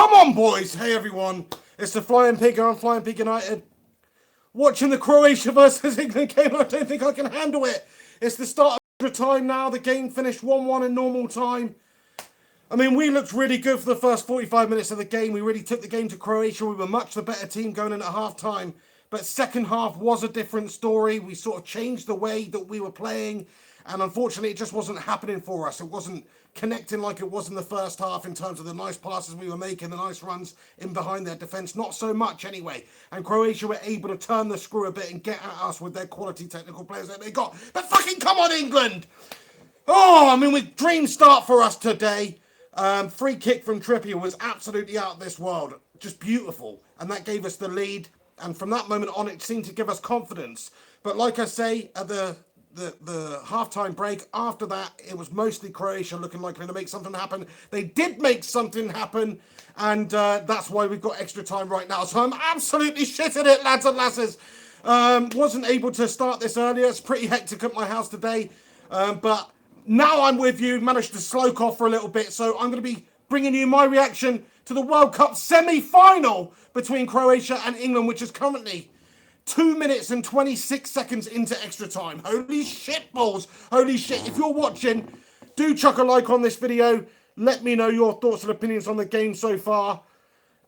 Come on, boys. Hey, everyone. It's the Flying Pig on Flying Pig United. Watching the Croatia versus England game, I don't think I can handle it. It's the start of extra time now. The game finished 1-1 in normal time. I mean, we looked really good for the first 45 minutes of the game. We really took the game to Croatia. We were much the better team going in at half-time. But second half was a different story. We sort of changed the way that we were playing. And unfortunately, it just wasn't happening for us. It wasn't connecting like it was in the first half in terms of the nice passes we were making, the nice runs in behind their defence. Not so much anyway. And Croatia were able to turn the screw a bit and get at us with their quality technical players that they got. But fucking come on, England! Oh, I mean, with dream start for us today. Free kick from Trippier was absolutely out of this world. Just beautiful. And that gave us the lead. And from that moment on, it seemed to give us confidence. But like I say, at the half-time break, after that, it was mostly Croatia looking likely to make something happen. They did make something happen, and that's why we've got extra time right now. So I'm absolutely shit at it, lads and lasses. Wasn't able to start this earlier. It's pretty hectic at my house today. But now I'm with you, managed to sloke off for a little bit. So I'm going to be bringing you my reaction to the World Cup semi-final between Croatia and England, which is currently 2 minutes and 26 seconds into extra time. Holy shit balls. Holy shit. If you're watching, do chuck a like on this video. Let me know your thoughts and opinions on the game so far.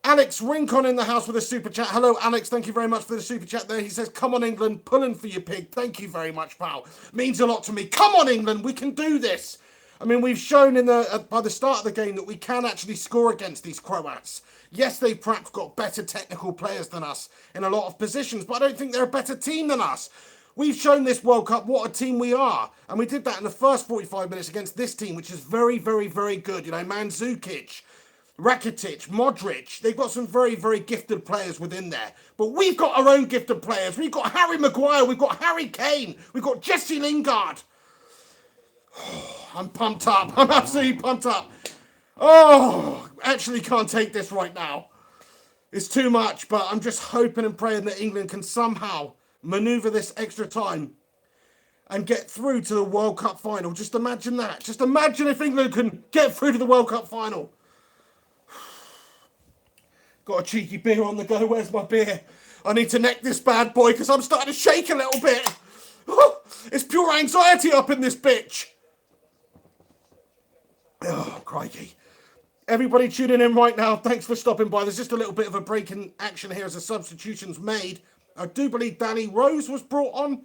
Alex Rincon in the house with a super chat. Hello, Alex. Thank you very much for the super chat there. He says, come on, England. Pulling for your pig. Thank you very much, pal. Means a lot to me. Come on, England. We can do this. I mean, we've shown by the start of the game that we can actually score against these Croats. Yes, they've perhaps got better technical players than us in a lot of positions, but I don't think they're a better team than us. We've shown this World Cup what a team we are, and we did that in the first 45 minutes against this team, which is very, very, very good. You know, Mandzukic, Rakitic, Modric, they've got some very, very gifted players within there. But we've got our own gifted players. We've got Harry Maguire, we've got Harry Kane, we've got Jesse Lingard. I'm pumped up. I'm absolutely pumped up. Oh, actually can't take this right now. It's too much, but I'm just hoping and praying that England can somehow manoeuvre this extra time and get through to the World Cup final. Just imagine that. Just imagine if England can get through to the World Cup final. Got a cheeky beer on the go. Where's my beer? I need to neck this bad boy because I'm starting to shake a little bit. It's pure anxiety up in this bitch. Oh, crikey. Everybody tuning in right now, thanks for stopping by. There's just a little bit of a break in action here as the substitution's made. I do believe Danny Rose was brought on.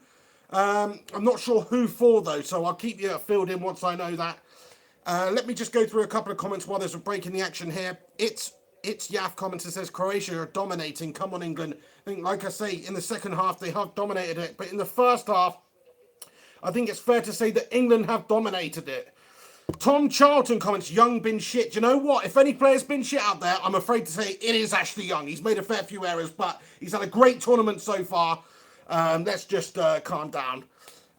I'm not sure who for, though, so I'll keep you filled in once I know that. Let me just go through a couple of comments while there's a break in the action here. It's Yaf comments and says, Croatia are dominating. Come on, England. I think, like I say, in the second half, they have dominated it. But in the first half, I think it's fair to say that England have dominated it. Tom Charlton comments, Young been shit. You know what? If any player's been shit out there, I'm afraid to say it is Ashley Young. He's made a fair few errors, but he's had a great tournament so far. Let's just calm down.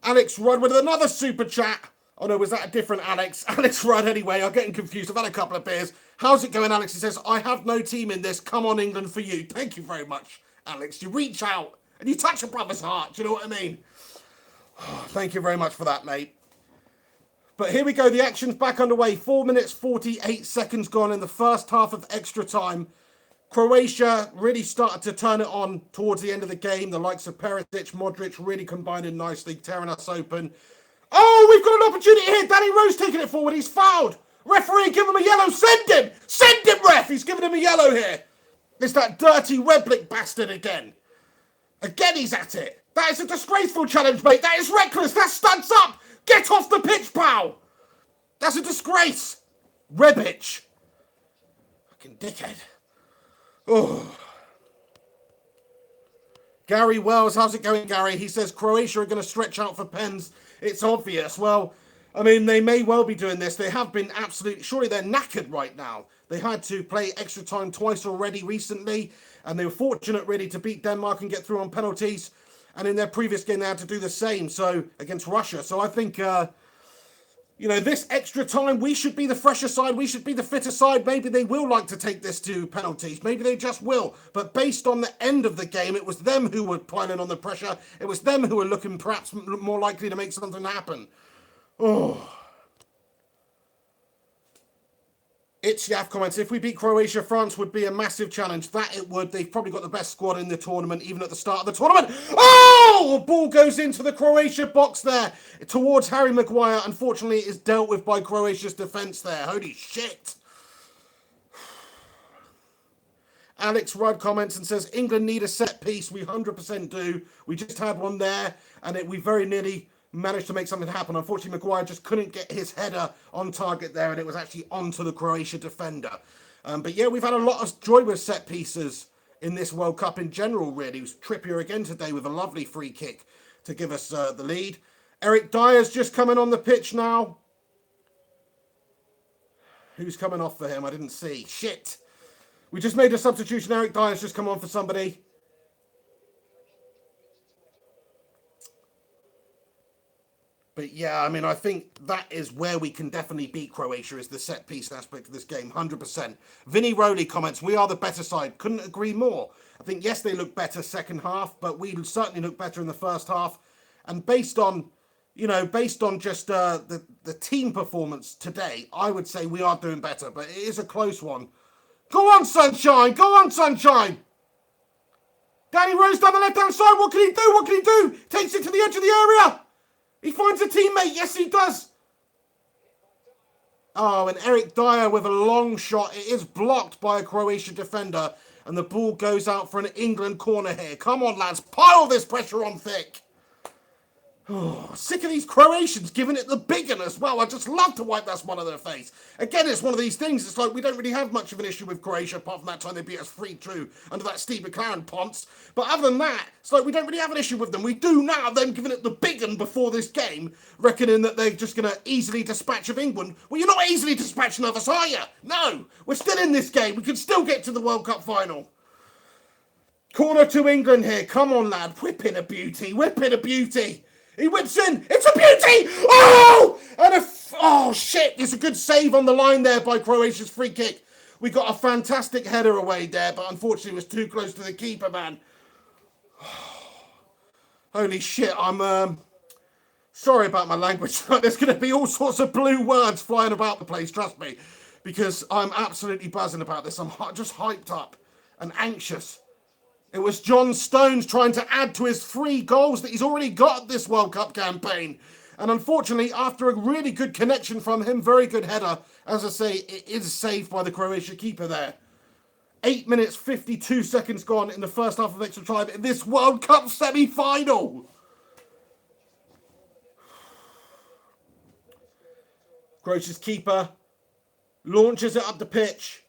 Alex Rudd with another super chat. Oh no, was that a different Alex? Alex Rudd anyway. I'm getting confused. I've had a couple of beers. How's it going, Alex? He says, I have no team in this. Come on, England, for you. Thank you very much, Alex. You reach out and you touch a brother's heart. Do you know what I mean? Oh, thank you very much for that, mate. But here we go. The action's back underway. 4 minutes, 48 seconds gone in the first half of extra time. Croatia really started to turn it on towards the end of the game. The likes of Perisic, Modric really combining nicely, tearing us open. Oh, we've got an opportunity here. Danny Rose taking it forward. He's fouled. Referee, give him a yellow. Send him. Send him, ref. He's giving him a yellow here. It's that dirty Reblick bastard again. Again, he's at it. That is a disgraceful challenge, mate. That is reckless. That stands up. Get off the pitch, pal! That's a disgrace! Rebic. Fucking dickhead. Oh. Gary Wells, how's it going, Gary? He says Croatia are going to stretch out for pens. It's obvious. Well, I mean, they may well be doing this. They have been absolutely... Surely they're knackered right now. They had to play extra time twice already recently, and they were fortunate, really, to beat Denmark and get through on penalties. And in their previous game, they had to do the same, so against Russia. So I think, you know, this extra time, we should be the fresher side. We should be the fitter side. Maybe they will like to take this to penalties. Maybe they just will. But based on the end of the game, it was them who were piling on the pressure. It was them who were looking perhaps more likely to make something happen. Oh. Itzyav comments, if we beat Croatia, France would be a massive challenge. That it would. They've probably got the best squad in the tournament, even at the start of the tournament. Oh! Ball goes into the Croatia box there towards Harry Maguire. Unfortunately, it is dealt with by Croatia's defence there. Holy shit. Alex Rudd comments and says, England need a set piece. We 100% do. We just had one there, and we very nearly managed to make something happen. Unfortunately, Maguire just couldn't get his header on target there, and it was actually onto the Croatia defender. But yeah, we've had a lot of joy with set pieces in this World Cup in general, really. It was Trippier again today with a lovely free kick to give us the lead. Eric Dyer's just coming on the pitch now. Who's coming off for him? I didn't see. Shit. We just made a substitution. Eric Dyer's just come on for somebody. But yeah, I mean, I think that is where we can definitely beat Croatia, is the set-piece aspect of this game, 100%. Vinny Rowley comments, we are the better side. Couldn't agree more. I think, yes, they look better second half, but we certainly look better in the first half. And based on, just the team performance today, I would say we are doing better, but it is a close one. Go on, Sunshine! Go on, Sunshine! Danny Rose down the left-hand side. What can he do? What can he do? Takes it to the edge of the area. He finds a teammate. Yes, he does. Oh, and Eric Dyer with a long shot. It is blocked by a Croatia defender. And the ball goes out for an England corner here. Come on, lads. Pile this pressure on thick. Oh, sick of these Croatians giving it the big one as well. I just love to wipe that smile on their face. Again, it's one of these things. It's like we don't really have much of an issue with Croatia apart from that time they beat us 3-2 under that Steve McLaren ponce. But other than that, it's like we don't really have an issue with them. We do now, them giving it the big one before this game, reckoning that they're just going to easily dispatch of England. Well, you're not easily dispatching of us, are you? No, we're still in this game. We can still get to the World Cup final. Corner to England here. Come on, lad. Whip in a beauty. Whip in a beauty. He whips in. It's a beauty! Oh! And oh, shit. There's a good save on the line there by Croatia's free kick. We got a fantastic header away there, but unfortunately it was too close to the keeper, man. Holy shit. I'm sorry about my language. There's going to be all sorts of blue words flying about the place, trust me, because I'm absolutely buzzing about this. I'm just hyped up and anxious. It was John Stones trying to add to his 3 goals that he's already got this World Cup campaign. And unfortunately, after a really good connection from him, very good header, as I say, it is saved by the Croatia keeper there. 8 minutes, 52 seconds gone in the first half of extra time in this World Cup semi-final. Croatia's keeper launches it up the pitch.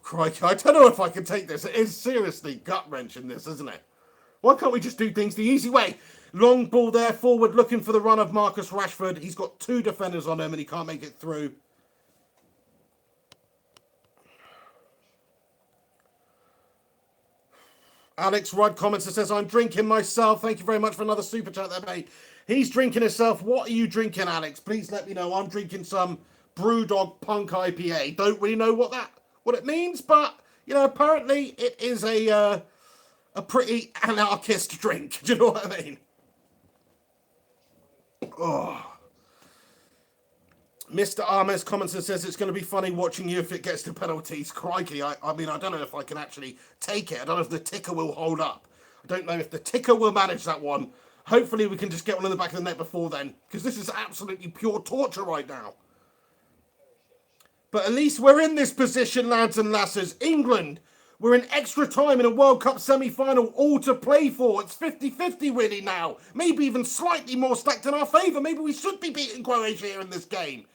Crikey, I don't know if I can take this. It is seriously gut-wrenching this, isn't it? Why can't we just do things the easy way? Long ball there, forward, looking for the run of Marcus Rashford. He's got 2 defenders on him and he can't make it through. Alex Rudd comments and says, I'm drinking myself. Thank you very much for another super chat there, mate. He's drinking himself. What are you drinking, Alex? Please let me know. I'm drinking some Brewdog Punk IPA. Don't really know what it means, but apparently it is a pretty anarchist drink. Do you know what I mean? Oh. Mr. Armes comments and says it's going to be funny watching you if it gets to penalties. Crikey, I mean, I don't know if I can actually take it. I don't know if the ticker will hold up. I don't know if the ticker will manage that one. Hopefully we can just get one in the back of the net before then, because this is absolutely pure torture right now. But at least we're in this position, lads and lasses. England, we're in extra time in a World Cup semi-final, all to play for. It's 50-50 really now. Maybe even slightly more stacked in our favour. Maybe we should be beating Croatia here in this game.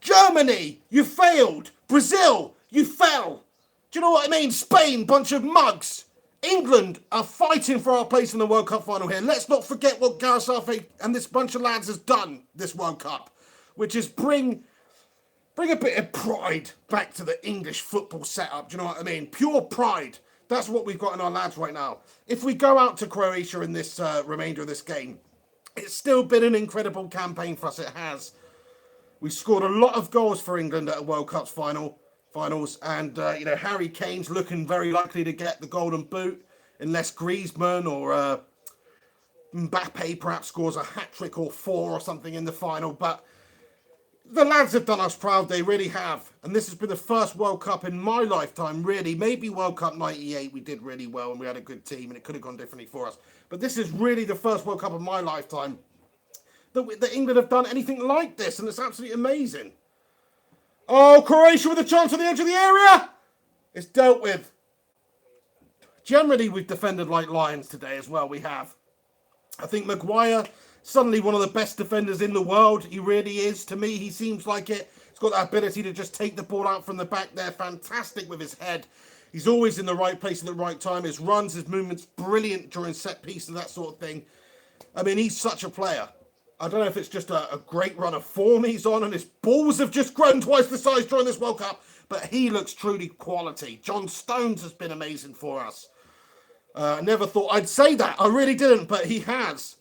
Germany, you failed. Brazil, you fell. Do you know what I mean? Spain, bunch of mugs. England are fighting for our place in the World Cup final here. Let's not forget what Gareth Southgate and this bunch of lads has done this World Cup, which is bring a bit of pride back to the English football setup. Do you know what I mean? Pure pride. That's what we've got in our lads right now. If we go out to Croatia in this remainder of this game, it's still been an incredible campaign for us. It has. We scored a lot of goals for England at a World Cup finals, and Harry Kane's looking very likely to get the Golden Boot, unless Griezmann or Mbappe perhaps scores a hat-trick or 4 or something in the final, but the lads have done us proud, they really have. And this has been the first World Cup in my lifetime, really. Maybe World Cup 98, we did really well and we had a good team and it could have gone differently for us. But this is really the first World Cup of my lifetime that England have done anything like this, and it's absolutely amazing. Oh, Croatia with a chance on the edge of the area! It's dealt with. Generally, we've defended like lions today as well, we have. I think Maguire, suddenly one of the best defenders in the world. He really is. To me, he seems like it. He's got that ability to just take the ball out from the back there. Fantastic with his head. He's always in the right place at the right time. His runs, his movements, brilliant during set piece and that sort of thing. I mean, he's such a player. I don't know if it's just a great run of form he's on and his balls have just grown twice the size during this World Cup, but he looks truly quality. John Stones has been amazing for us. I never thought I'd say that. I really didn't, but he has.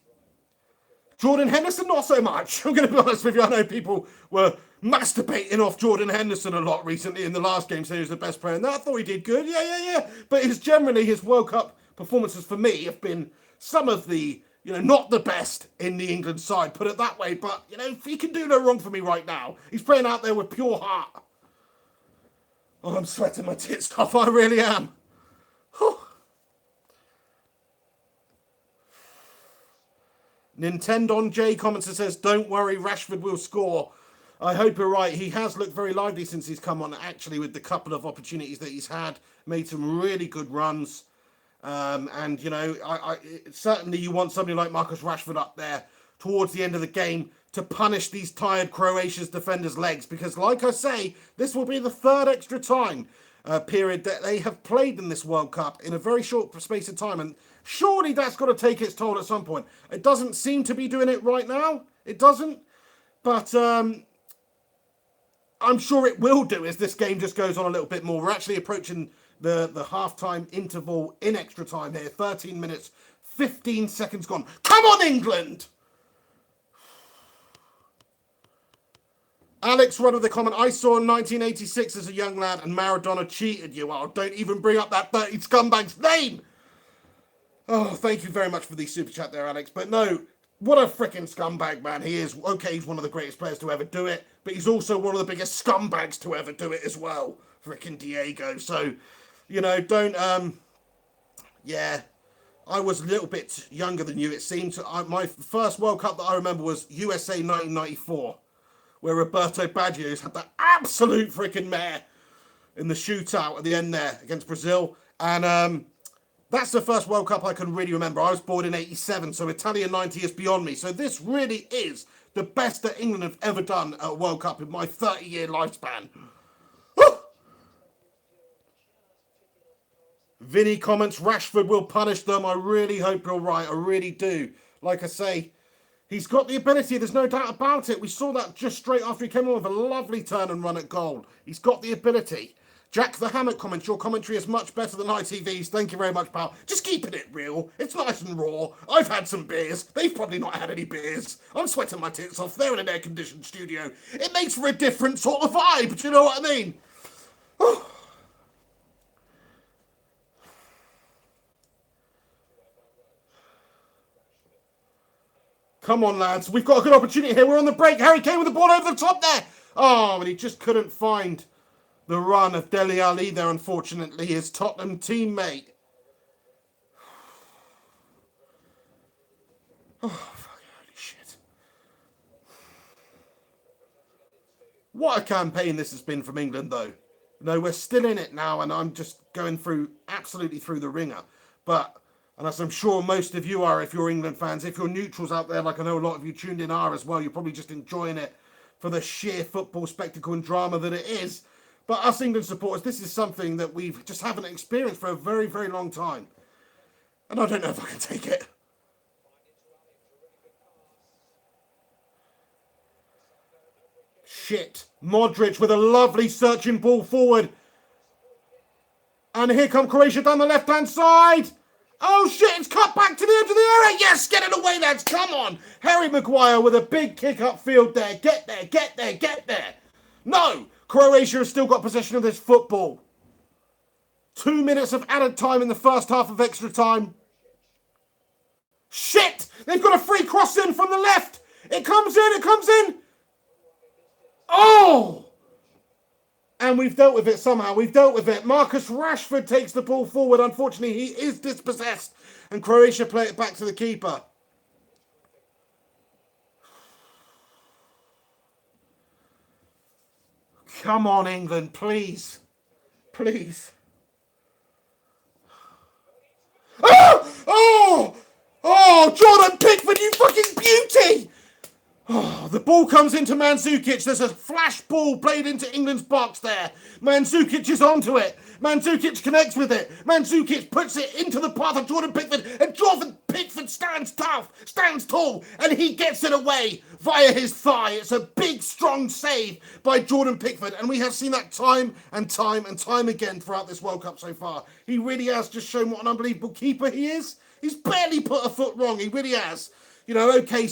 Jordan Henderson, not so much. I'm going to be honest with you. I know people were masturbating off Jordan Henderson a lot recently in the last game, saying he was the best player. And I thought he did good. Yeah. But generally his World Cup performances for me have been some of the, not the best in the England side, put it that way. But, he can do no wrong for me right now. He's playing out there with pure heart. Oh, I'm sweating my tits off. I really am. Whew. Nintendo J comments and says, don't worry, Rashford will score. I hope you're right. He has looked very lively since he's come on, actually, with the couple of opportunities that he's had. Made some really good runs. And, certainly you want somebody like Marcus Rashford up there towards the end of the game to punish these tired Croatia's defenders' legs. Because, like I say, this will be the third extra time period that they have played in this World Cup in a very short space of time. And surely that's got to take its toll at some point. It doesn't seem to be doing it right now. It doesn't. But I'm sure it will do as this game just goes on a little bit more. We're actually approaching the half-time interval in extra time here. 13 minutes, 15 seconds gone. Come on, England! Alex Rudd with the comment, I saw 1986 as a young lad and Maradona cheated you. Oh, don't even bring up that dirty scumbag's name! Oh, thank you very much for the super chat there, Alex. But no, what a freaking scumbag, man. He is. Okay, he's one of the greatest players to ever do it, but he's also one of the biggest scumbags to ever do it as well. Freaking Diego. So, don't, yeah. I was a little bit younger than you, it seems. My first World Cup that I remember was USA 1994, where Roberto Baggio's had that absolute freaking mare in the shootout at the end there against Brazil. And that's the first World Cup I can really remember. I was born in 87, so Italian 90 is beyond me. So this really is the best that England have ever done at a World Cup in my 30-year lifespan. Vinny comments, Rashford will punish them. I really hope you're right. I really do. Like I say, he's got the ability. There's no doubt about it. We saw that just straight after he came on with a lovely turn and run at goal. He's got the ability. Jack the Hammock comments, your commentary is much better than ITV's. Thank you very much, pal. Just keeping it real. It's nice and raw. I've had some beers. They've probably not had any beers. I'm sweating my tits off. They're in an air-conditioned studio. It makes for a different sort of vibe. Do you know what I mean? Come on, lads. We've got a good opportunity here. We're on the break. Harry Kane with the ball over the top there. Oh, and he just couldn't find the run of Dele Alli there, unfortunately, his Tottenham teammate. Oh, fucking holy shit. What a campaign this has been from England, though. No, we're still in it now, and I'm just going absolutely through the ringer. But, and as I'm sure most of you are, if you're England fans, if you're neutrals out there, like I know a lot of you tuned in are as well, you're probably just enjoying it for the sheer football spectacle and drama that it is. But us England supporters, this is something that we just haven't experienced for a very, very long time. And I don't know if I can take it. Shit. Modric with a lovely searching ball forward. And here come Croatia down the left-hand side. Oh, shit, it's cut back to the edge of the area. Yes, get it away, lads. Come on. Harry Maguire with a big kick upfield there. Get there, get there, get there. No. Croatia has still got possession of this football. 2 minutes of added time in the first half of extra time. Shit! They've got a free cross in from the left. It comes in, it comes in. Oh! And we've dealt with it somehow. We've dealt with it. Marcus Rashford takes the ball forward. Unfortunately, he is dispossessed. And Croatia play it back to the keeper. Come on, England, please. Please. Oh! Oh! Oh, Jordan Pickford, you fucking beauty! Oh, the ball comes into Mandzukic. There's a flash ball played into England's box there. Mandzukic is onto it. Mandzukic connects with it. Mandzukic puts it into the path of Jordan Pickford, and Jordan Pickford stands tough, stands tall, and he gets it away via his thigh. It's a big, strong save by Jordan Pickford, and we have seen that time and time and time again throughout this World Cup so far. He really has just shown what an unbelievable keeper he is. He's barely put a foot wrong. He really has. You know, okay,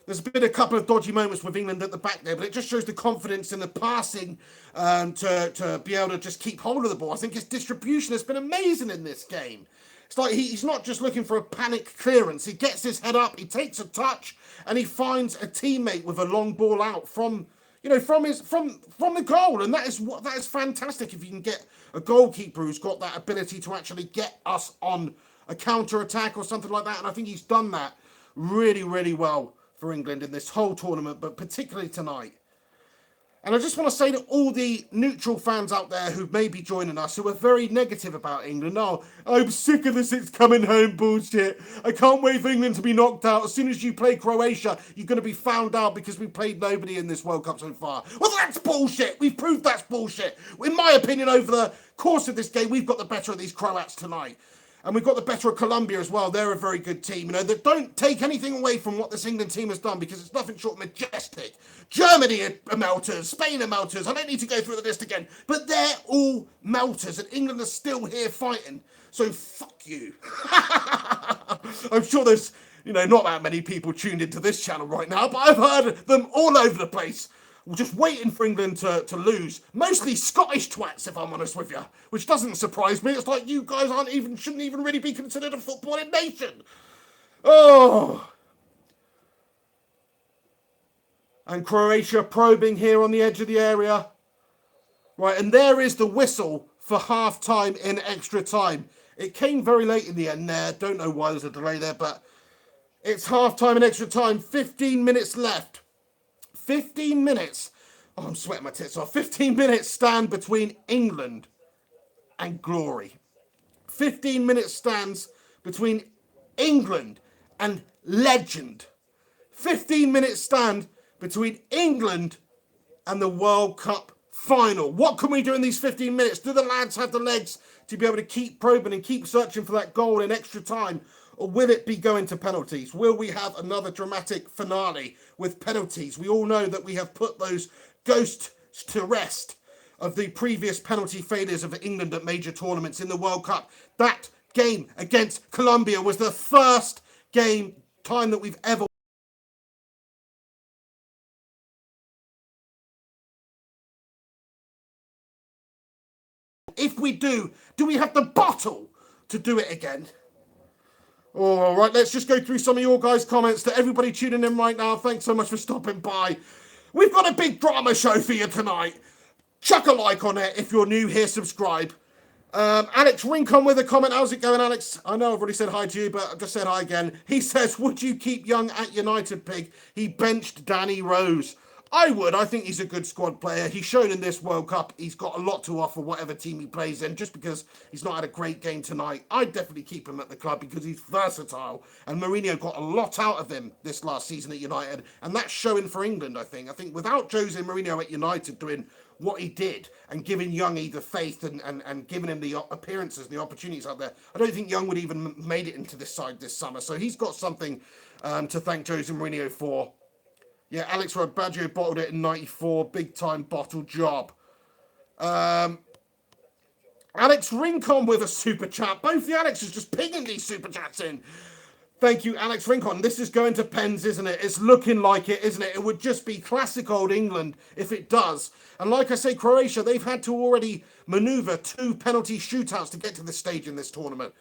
there's been a couple of dodgy moments with England at the back there, but it just shows the confidence in the passing to be able to just keep hold of the ball. I think his distribution has been amazing in this game. It's like he's not just looking for a panic clearance. He gets his head up, he takes a touch, and he finds a teammate with a long ball out from the goal. And that is fantastic if you can get a goalkeeper who's got that ability to actually get us on a counter attack or something like that. And I think he's done that really, really well for England in this whole tournament, but particularly tonight. And I just want to say to all the neutral fans out there who may be joining us, who are very negative about England, oh, I'm sick of this it's coming home bullshit. I can't wait for England to be knocked out. As soon as you play Croatia, you're going to be found out because we played nobody in this World Cup so far. Well, that's bullshit. We've proved that's bullshit. In my opinion, over the course of this game, we've got the better of these Croats tonight. And we've got the better of Colombia as well. They're a very good team. You know, that don't take anything away from what this England team has done because it's nothing short of majestic. Germany are melters. Spain are melters. I don't need to go through the list again. But they're all melters. And England are still here fighting. So fuck you. I'm sure there's, not that many people tuned into this channel right now. But I've heard them all over the place. We're just waiting for England to lose. Mostly Scottish twats, if I'm honest with you. Which doesn't surprise me. It's like you guys shouldn't even really be considered a footballing nation. Oh. And Croatia probing here on the edge of the area. Right, and there is the whistle for half-time in extra time. It came very late in the end there. Don't know why there's a delay there, but it's half-time in extra time. 15 minutes left. 15 minutes. Oh, I'm sweating my tits off. 15 minutes stand between England and glory. 15 minutes stands between England and legend. 15 minutes stand between England and the World Cup final. What can we do in these 15 minutes? Do the lads have the legs to be able to keep probing and keep searching for that goal in extra time? Or will it be going to penalties? Will we have another dramatic finale with penalties? We all know that we have put those ghosts to rest of the previous penalty failures of England at major tournaments in the World Cup. That game against Colombia was the first time that we've ever. If we do we have the bottle to do it again? All right, let's just go through some of your guys' comments. To everybody tuning in right now, thanks so much for stopping by. We've got a big drama show for you tonight. Chuck a like on it. If you're new here, subscribe. Alex Rincon with a comment. How's it going, Alex? I know I've already said hi to you, but I've just said hi again. He says, would you keep Young at United, Pig? He benched Danny Rose. I would. I think he's a good squad player. He's shown in this World Cup he's got a lot to offer whatever team he plays in. Just because he's not had a great game tonight, I'd definitely keep him at the club because he's versatile. And Mourinho got a lot out of him this last season at United. And that's showing for England, I think. I think without Jose Mourinho at United doing what he did and giving Young the faith and giving him the appearances and the opportunities out there, I don't think Young would even made it into this side this summer. So he's got something to thank Jose Mourinho for. Yeah, Alex Baggio bottled it in 94. Big time bottle job. Alex Rincon with a super chat. Both the Alexes just pinging these super chats in. Thank you, Alex Rincon. This is going to pens, isn't it? It's looking like it, isn't it? It would just be classic old England if it does. And like I say, Croatia, they've had to already manoeuvre 2 penalty shootouts to get to this stage in this tournament.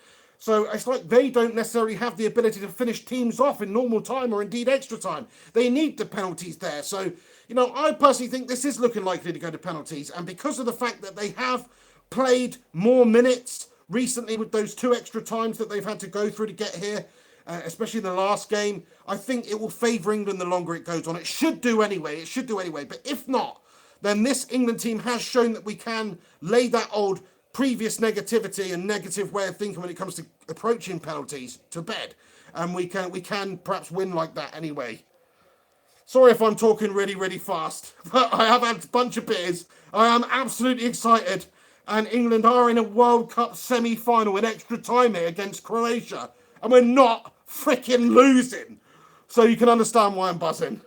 So it's like they don't necessarily have the ability to finish teams off in normal time or indeed extra time. They need the penalties there. So, I personally think this is looking likely to go to penalties. And because of the fact that they have played more minutes recently with those 2 extra times that they've had to go through to get here, especially in the last game, I think it will favour England the longer it goes on. It should do anyway. But if not, then this England team has shown that we can lay that old previous negativity and negative way of thinking when it comes to approaching penalties to bed. And we can perhaps win like that anyway. Sorry if I'm talking really, really fast, but I have had a bunch of beers. I am absolutely excited. And England are in a World Cup semi-final in extra time here against Croatia. And we're not freaking losing. So you can understand why I'm buzzing.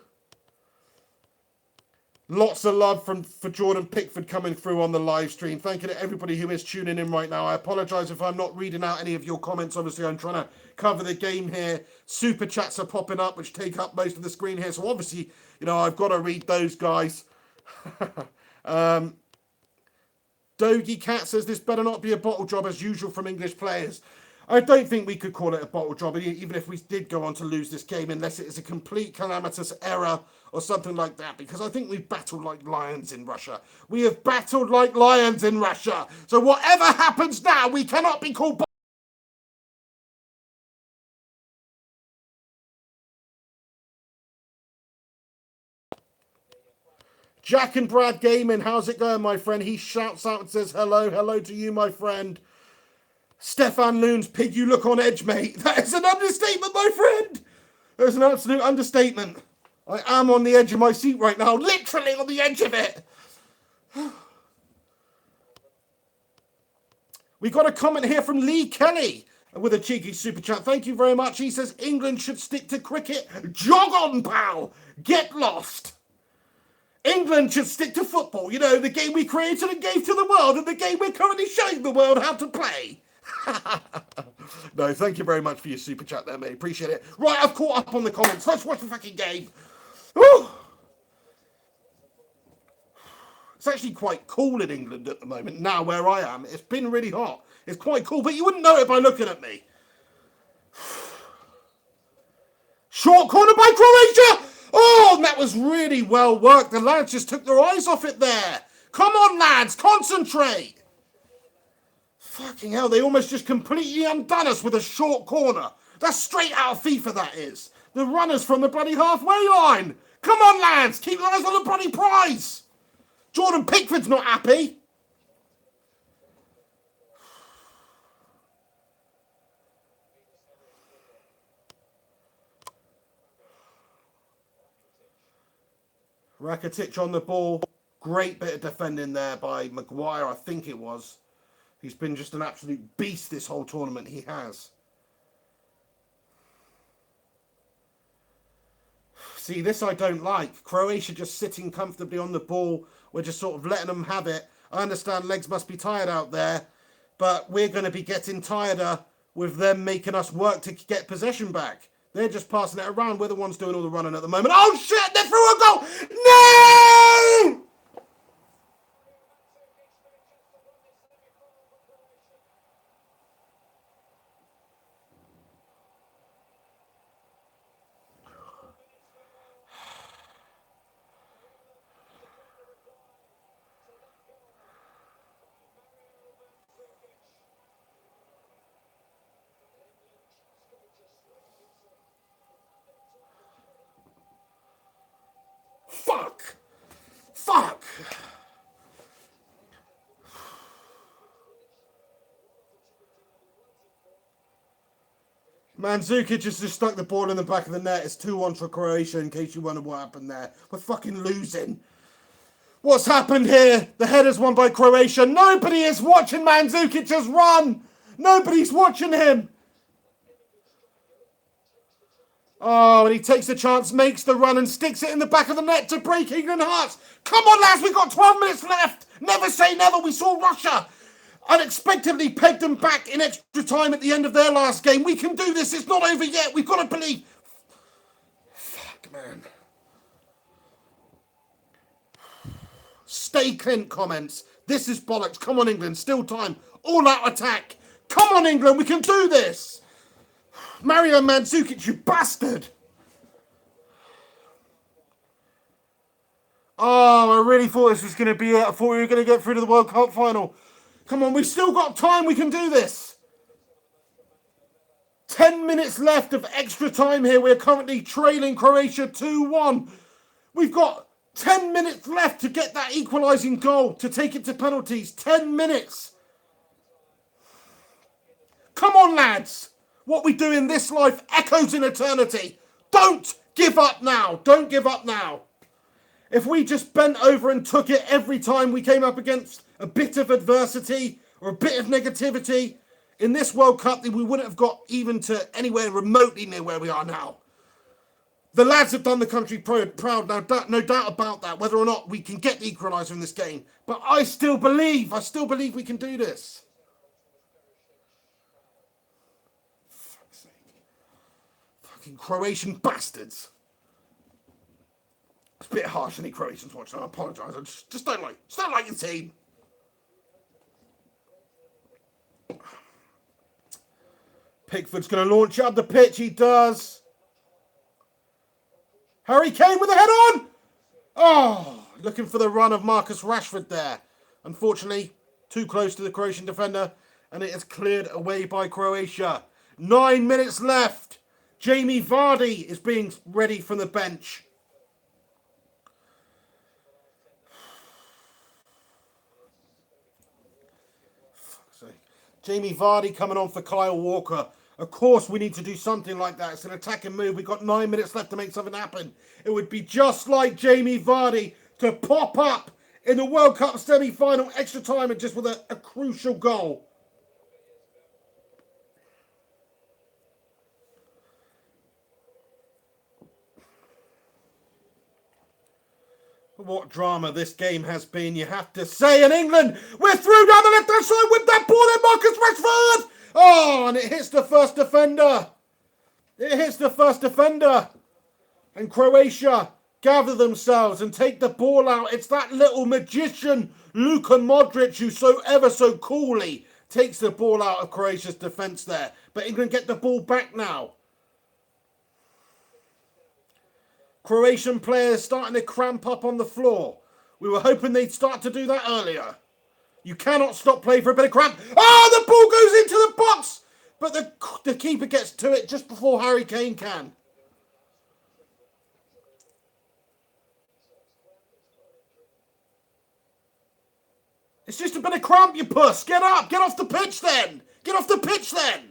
Lots of love for Jordan Pickford coming through on the live stream. Thank you to everybody who is tuning in right now. I apologise if I'm not reading out any of your comments. Obviously, I'm trying to cover the game here. Super chats are popping up, which take up most of the screen here. So obviously, I've got to read those guys. Dogie Cat says this better not be a bottle job as usual from English players. I don't think we could call it a bottle job, even if we did go on to lose this game, unless it is a complete calamitous error or something like that, because I think we've battled like lions in Russia. We have battled like lions in Russia. So whatever happens now, we cannot be called Jack and Brad Gaming, how's it going, my friend? He shouts out and says hello. Hello to you, my friend. Stefan Loons, pig, you look on edge, mate. That is an understatement, my friend. That's an absolute understatement. I am on the edge of my seat right now, literally on the edge of it. We got a comment here from Lee Kelly with a cheeky super chat. Thank you very much. He says, England should stick to cricket. Jog on, pal. Get lost. England should stick to football. The game we created and gave to the world, and the game we're currently showing the world how to play. No, thank you very much for your super chat there, mate. Appreciate it. Right, I've caught up on the comments. Let's watch the fucking game. Woo! It's actually quite cool in England at the moment, now where I am. It's been really hot. It's quite cool, but you wouldn't know it by looking at me. Short corner by Croatia! Oh, that was really well worked. The lads just took their eyes off it there. Come on, lads, concentrate. Fucking hell, they almost just completely undone us with a short corner. That's straight out of FIFA, that is. The runners from the bloody halfway line. Come on, lads, keep your eyes on the bloody prize. Jordan Pickford's not happy. Rakitic on the ball. Great bit of defending there by Maguire, I think it was. He's been just an absolute beast this whole tournament. He has. See, this I don't like. Croatia just sitting comfortably on the ball. We're just sort of letting them have it. I understand legs must be tired out there, but we're going to be getting tireder with them making us work to get possession back. They're just passing it around. We're the ones doing all the running at the moment. Oh, shit! They're through a goal! No! Fuck! Fuck! Mandzukic just stuck the ball in the back of the net. It's 2-1 for Croatia, in case you wonder what happened there. We're fucking losing. What's happened here? The header's won by Croatia. Nobody is watching Mandzukic just run. Nobody's watching him. Oh, and he takes the chance, makes the run, and sticks it in the back of the net to break England hearts. Come on, lads, we've got 12 minutes left. Never say never. We saw Russia unexpectedly pegged them back in extra time at the end of their last game. We can do this. It's not over yet. We've got to believe. Fuck, man. Stay Clint comments. This is bollocks. Come on, England. Still time. All out attack. Come on, England, we can do this. Mario Mandzukic, you bastard. Oh, I really thought this was going to be it. I thought we were going to get through to the World Cup final. Come on, we've still got time. We can do this. 10 minutes left of extra time here. We're currently trailing Croatia 2-1. We've got 10 minutes left to get that equalising goal, to take it to penalties. 10 minutes. Come on, lads. What we do in this life echoes in eternity. Don't give up now. Don't give up now. If we just bent over and took it every time we came up against a bit of adversity or a bit of negativity, in this World Cup, we wouldn't have got even to anywhere remotely near where we are now. The lads have done the country proud, no doubt about that, whether or not we can get the equaliser in this game. But I still believe we can do this. Fuck's sake. Fucking Croatian bastards. It's a bit harsh, any Croatians watching. I apologise. I just don't like your team. Pickford's going to launch up the pitch. He does. Harry Kane with the head on. Oh, looking for the run of Marcus Rashford there. Unfortunately, too close to the Croatian defender, and it is cleared away by Croatia. 9 minutes left. Jamie Vardy is being ready from the bench. Jamie Vardy coming on for Kyle Walker. Of course, we need to do something like that. It's an attacking move. We've got 9 minutes left to make something happen. It would be just like Jamie Vardy to pop up in the World Cup semi-final extra time and just with a crucial goal. What drama this game has been, you have to say. In England, we're through down the left-hand side with that ball in Marcus Rashford. Oh, and it hits the first defender. It hits the first defender. And Croatia gather themselves and take the ball out. It's that little magician, Luka Modric, who so ever so coolly takes the ball out of Croatia's defence there. But England get the ball back now. Croatian players starting to cramp up on the floor. We were hoping they'd start to do that earlier. You cannot stop play for a bit of cramp. Oh, the ball goes into the box! But the keeper gets to it just before Harry Kane can. It's just a bit of cramp, you puss. Get up. Get off the pitch then. Get off the pitch then.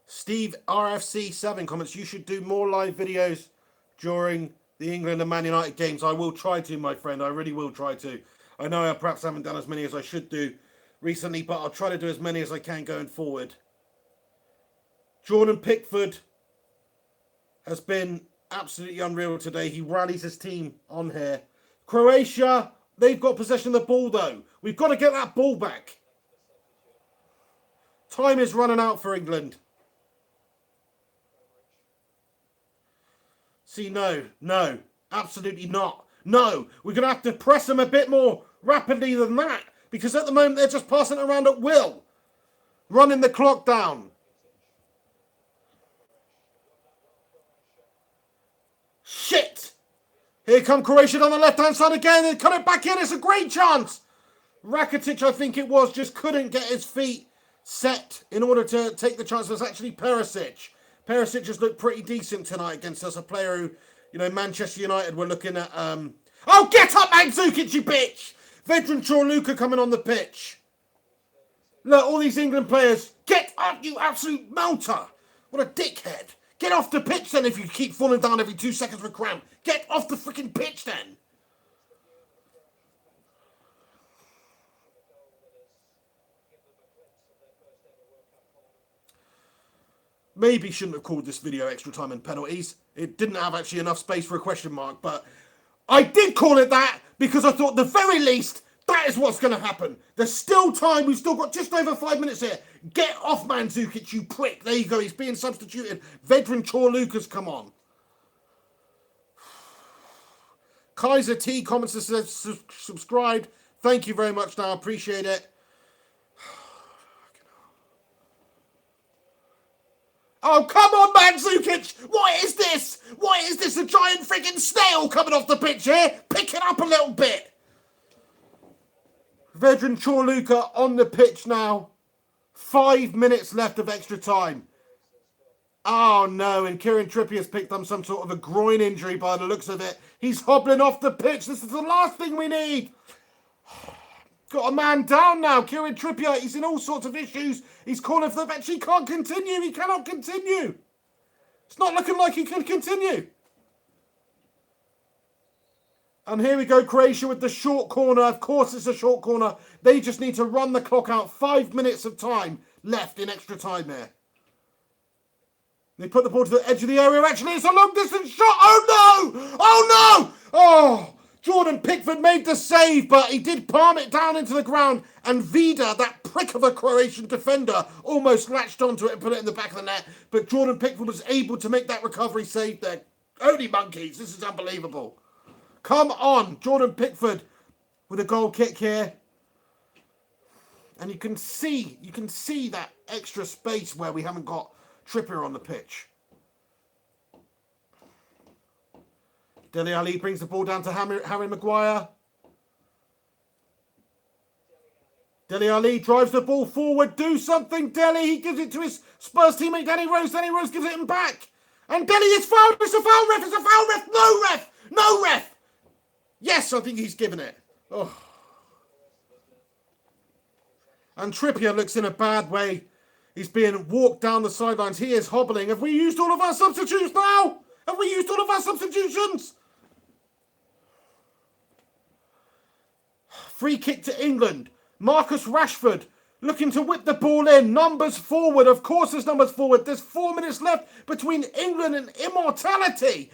Steve RFC7 comments, you should do more live videos during the England and Man United games. I will try to, my friend. I really will try to. I know I perhaps haven't done as many as I should do recently, but I'll try to do as many as I can going forward. Jordan Pickford has been absolutely unreal today. He rallies his team on here. Croatia, they've got possession of the ball, though. We've got to get that ball back. Time is running out for England. See, no, absolutely not. No, we're going to have to press them a bit more rapidly than that, because at the moment they're just passing it around at will, running the clock down. Shit! Here come Croatia on the left-hand side again. They cut it back in. It's a great chance. Rakitic, I think it was, just couldn't get his feet set in order to take the chance. It was actually Perisic. Perisic just looked pretty decent tonight against us. A player who, Manchester United were looking at... Oh, get up, Mandzukic, you bitch! Vedran Luka coming on the pitch. Look, all these England players, get up, you absolute melter. What a dickhead. Get off the pitch then if you keep falling down every 2 seconds for cramp. Get off the freaking pitch then. Maybe shouldn't have called this video extra time and penalties. It didn't have actually enough space for a question mark, but I did call it that because I thought the very least that is what's going to happen. There's still time. We've still got just over 5 minutes here. Get off Mandzukic, you prick. There you go. He's being substituted. Vedran Chorluka's come on. Kaiser T comments and says subscribed. Thank you very much now. Appreciate it. Oh, come on, Mandzukic! What is this? What is this? A giant friggin' snail coming off the pitch here? Pick it up a little bit. Vedran Chorluka on the pitch now. 5 minutes left of extra time. Oh, no, and Kieran Trippier's picked up some sort of a groin injury by the looks of it. He's hobbling off the pitch. This is the last thing we need. Got a man down now. Kieran Trippier, he's in all sorts of issues. He's calling for the bench. He can't continue. He cannot continue. It's not looking like he can continue. And here we go, Croatia with the short corner. Of course it's a short corner. They just need to run the clock out. 5 minutes of time left in extra time there. They put the ball to the edge of the area. Actually, it's a long distance shot. Oh, no! Oh, no! Oh! Jordan Pickford made the save, but he did palm it down into the ground. And Vida, that prick of a Croatian defender, almost latched onto it and put it in the back of the net. But Jordan Pickford was able to make that recovery save there. Only monkeys. This is unbelievable. Come on, Jordan Pickford with a goal kick here. And you can see that extra space where we haven't got Trippier on the pitch. Dele Alli brings the ball down to Harry Maguire. Dele Alli drives the ball forward. Do something, Dele. He gives it to his Spurs teammate, Danny Rose. Danny Rose gives it him back. And Dele is fouled. It's a foul, ref. It's a foul, ref. No, ref. No, ref. Yes, I think he's given it. Oh. And Trippier looks in a bad way. He's being walked down the sidelines. He is hobbling. Have we used all of our substitutes now? Have we used all of our substitutions? Free kick to England. Marcus Rashford looking to whip the ball in. Numbers forward. Of course there's numbers forward. There's 4 minutes left between England and immortality.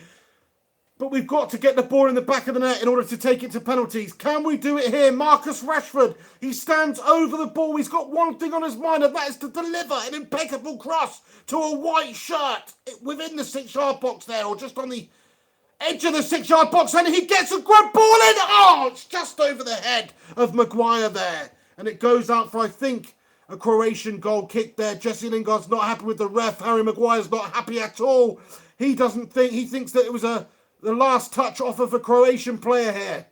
But we've got to get the ball in the back of the net in order to take it to penalties. Can we do it here? Marcus Rashford, he stands over the ball. He's got one thing on his mind, and that is to deliver an impeccable cross to a white shirt within the 6-yard box there, or just on the edge of the 6-yard box, and he gets a good ball in. Oh, it's just over the head of Maguire there. And it goes out for, I think, a Croatian goal kick there. Jesse Lingard's not happy with the ref. Harry Maguire's not happy at all. He thinks that it was the last touch off of a Croatian player here.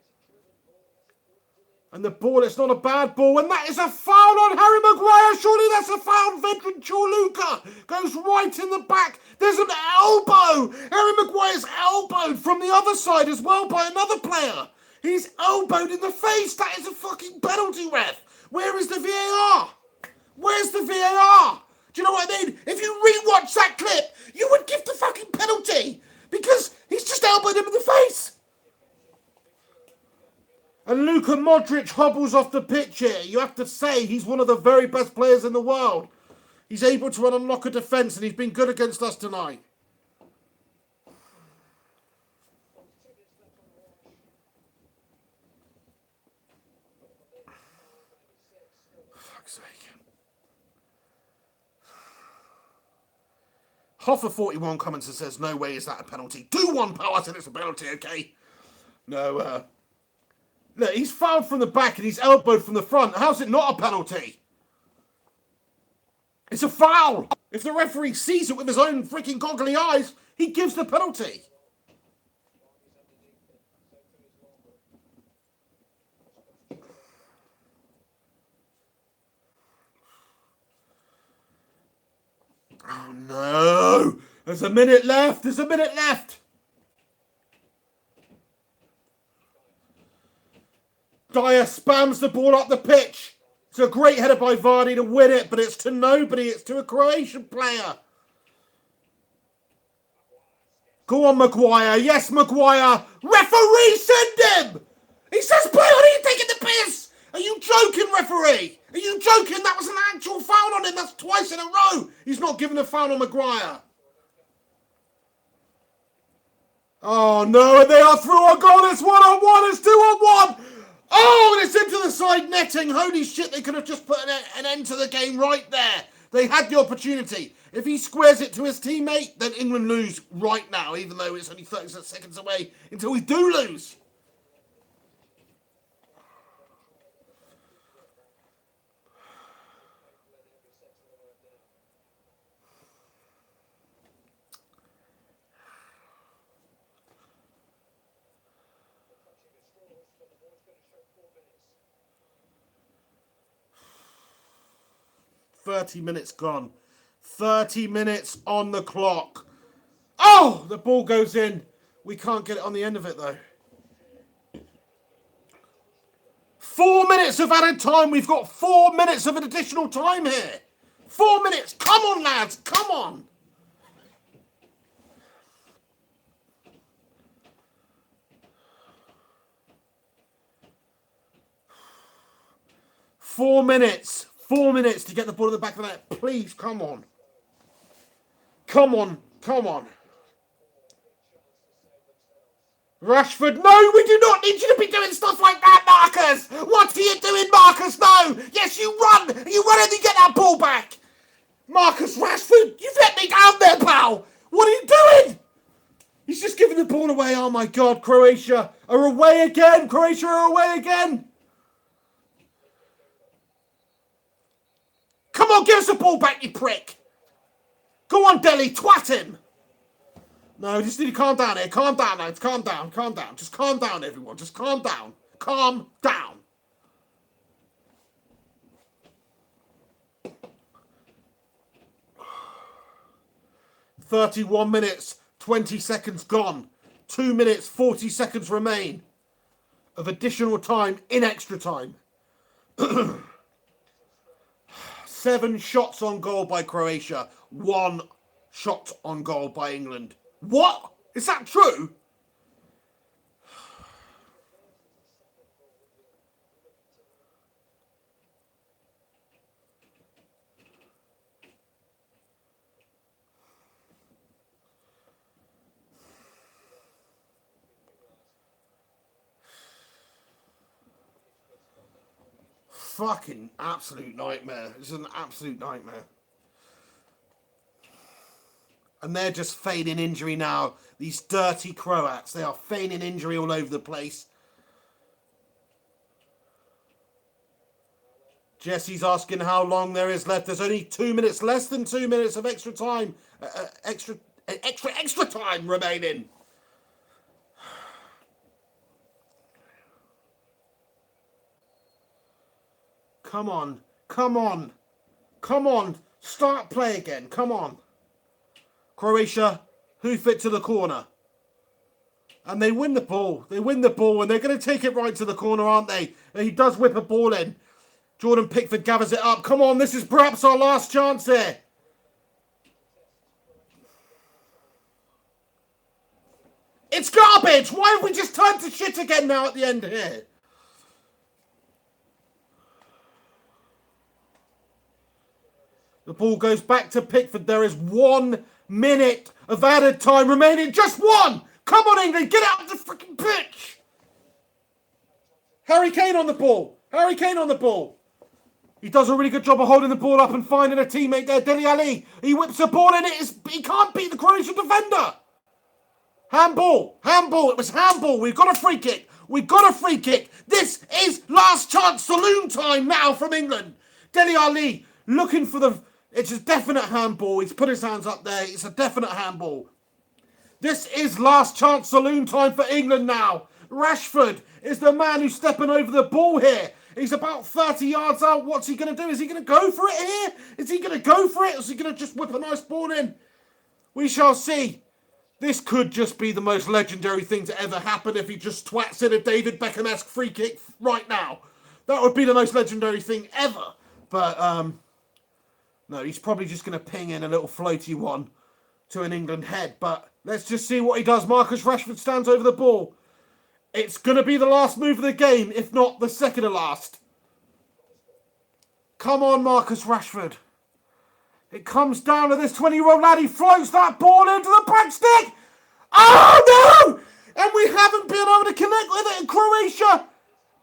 And the ball, it's not a bad ball. And that is a foul on Harry Maguire. Surely that's a foul. Vedran Chorluka goes right in the back. There's an elbow. Harry Maguire's elbowed from the other side as well by another player. He's elbowed in the face. That is a fucking penalty, ref. Where is the VAR? Where's the VAR? Do you know what I mean? If you rewatch that clip, you would give the fucking penalty. Because he's just elbowed him in the face. And Luka Modric hobbles off the pitch here. You have to say he's one of the very best players in the world. He's able to unlock a defence, and he's been good against us tonight. For fuck's sake. Hoffer41 comments and says, no way is that a penalty. 2-1, pal. I said it's a penalty, okay? No, look, he's fouled from the back and he's elbowed from the front. How's it not a penalty? It's a foul. If the referee sees it with his own freaking goggly eyes, he gives the penalty. Oh, no. There's a minute left. There's a minute left. Dyer spams the ball up the pitch. It's a great header by Vardy to win it, but it's to nobody. It's to a Croatian player. Go on, Maguire. Yes, Maguire. Referee, send him. He says, play on. Are you taking the piss? Are you joking, referee? Are you joking? That was an actual foul on him. That's twice in a row. He's not giving a foul on Maguire. Oh no, and they are through on goal. It's 1-on-1. It's 2-on-1. Oh, and it's into the side netting. Holy shit, they could have just put an end to the game right there. They had the opportunity. If he squares it to his teammate, then England lose right now, even though it's only 30 seconds away until we do lose. "30 minutes gone. 30 minutes on the clock. Oh, the ball goes in. We can't get it on the end of it, though. 4 minutes of added time. We've got 4 minutes of an additional time here. 4 minutes. Come on, lads. Come on. Four minutes. 4 minutes to get the ball in the back of the net. Please, come on. Come on. Come on. Rashford, no, we do not need you to be doing stuff like that, Marcus. What are you doing, Marcus? No. Yes, you run. You run and you get that ball back. Marcus Rashford, you've let me down there, pal. What are you doing? He's just giving the ball away. Oh, my God. Croatia are away again. Croatia are away again. Come on, give us the ball back, you prick. Go on, Deli, twat him. No, just need to calm down here. Calm down, lads. Calm down. Calm down. Just calm down, everyone. Just calm down. Calm down. "31 minutes, 20 seconds gone. 2 minutes, 40 seconds remain of additional time in extra time. 7 shots on goal by Croatia. 1 shot on goal by England. What? Is that true? Fucking absolute nightmare. It's an absolute nightmare. And they're just feigning injury now. These dirty Croats. They are feigning injury all over the place. Jesse's asking how long there is left. There's only 2 minutes, less than 2 minutes of extra time. Extra time remaining. Come on. Come on. Come on. Start play again. Come on. Croatia, hoof it to the corner. And they win the ball. They win the ball, and they're going to take it right to the corner, aren't they? And he does whip a ball in. Jordan Pickford gathers it up. Come on, this is perhaps our last chance here. It's garbage. Why have we just turned to shit again now at the end here? The ball goes back to Pickford. There is 1 minute of added time remaining. Just 1. Come on, England. Get out of the freaking pitch. Harry Kane on the ball. Harry Kane on the ball. He does a really good job of holding the ball up and finding a teammate there. Dele Alli. He whips the ball in. He can't beat the Croatian defender. Handball. Handball. It was handball. We've got a free kick. We've got a free kick. This is last chance saloon time now from England. Dele Alli looking for the... It's a definite handball. He's put his hands up there. It's a definite handball. This is last chance saloon time for England now. Rashford is the man who's stepping over the ball here. He's about 30 yards out. What's he going to do? Is he going to go for it here? Is he going to go for it? Or is he going to just whip a nice ball in? We shall see. This could just be the most legendary thing to ever happen if he just twats in a David Beckham-esque free kick right now. That would be the most legendary thing ever. But, no, he's probably just going to ping in a little floaty one to an England head. But let's just see what he does. Marcus Rashford stands over the ball. It's going to be the last move of the game, if not the second to last. Come on, Marcus Rashford. It comes down to this 20-year-old lad. He floats that ball into the back stick. Oh, no! And we haven't been able to connect with it in Croatia.